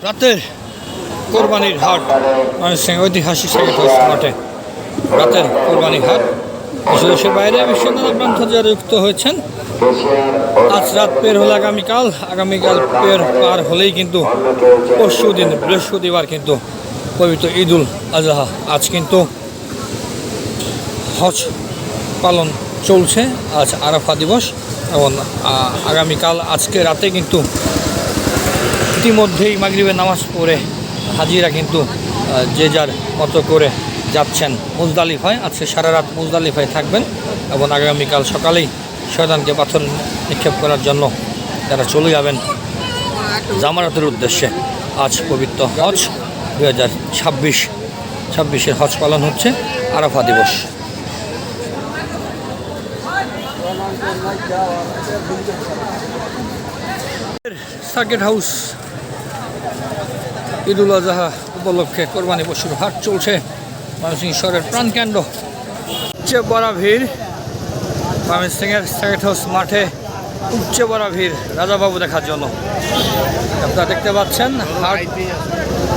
রাতের কোরবানির হাট ময়মনসিংহ ঐতিহাসিক মাঠে রাতের কোরবানির হাট দেশের বাইরে বিশ্বের নানা প্রান্ত যারা যুক্ত হয়েছেন। আজ রাত পের হলে আগামীকাল পার হলেই কিন্তু পরশু দিন বৃহস্পতিবার কিন্তু পবিত্র ঈদুল আজহা। আজ কিন্তু হজ পালন চলছে, আজ আরাফা দিবস এবং আগামীকাল আজকে রাতে কিন্তু ইতিমধ্যেই মাগরিবের নামাজ পড়ে হাজিরা কিন্তু যে যার মতো করে যাচ্ছেন মুজদালিফায়। আজকে সারা রাত মুজদালিফায় থাকবেন এবং আগামীকাল সকালেই শয়তানকে পাথর নিক্ষেপ করার জন্য তারা চলে যাবেন জামারাতের উদ্দেশ্যে। আজ পবিত্র হজ 2026-এর হজ পালন হচ্ছে, আরাফা দিবস। সার্কিট হাউস ঈদুল আজহা উপলক্ষে কোরবানি পশুর হাট চলছে ময়মনসিংহ শহরের প্রাণকেন্দ্র। উপচে বড়া ভিড় ময়মনসিংহের সার্কিট হাউস মাঠে, উপচে বড়া ভিড় রাজাবাবু দেখার জন্য। আপনারা দেখতে পাচ্ছেন হাট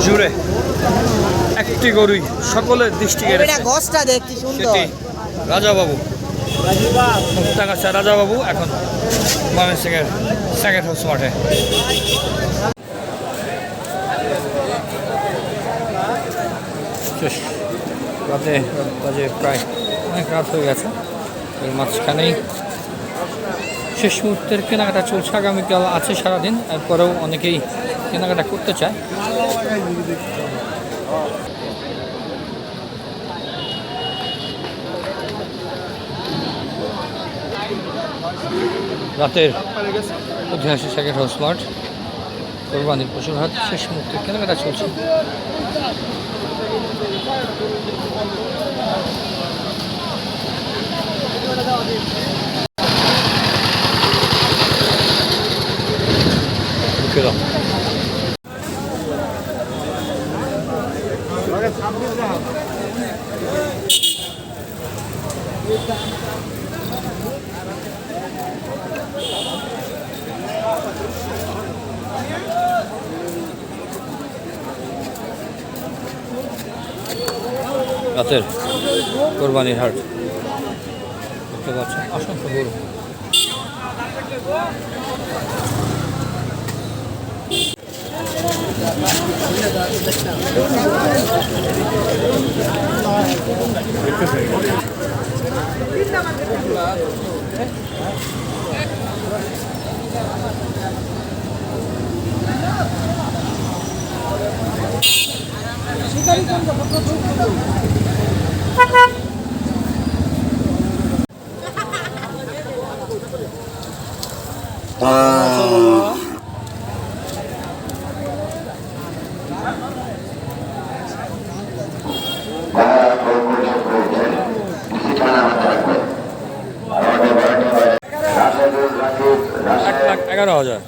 জুড়ে একটি গরুই সকলের দৃষ্টি কেড়েছে, সেটি রাজাবাবু মুক্তাগাছা রাজাবাবু এখন ময়মনসিংহের সার্কিট হাউস মাঠে। রাতে বাজে প্রায় অনেক রাত হয়ে গেছে, এর মাঝখানেই শেষ মুহূর্তের কেনাকাটা চলছে। আগামীকাল আছে সারাদিন, এরপরেও অনেকেই কেনাকাটা করতে চায়। রাতের ঐতিহাসিক সার্কিট হাউস মাঠ কোরবানির পশুর হাট শেষ মুহূর্তে কেনাকাটা চলছে। রাতের কোরবানির হাট দেখতে পাচ্ছেন, অসংখ্য গরু। $1,11,000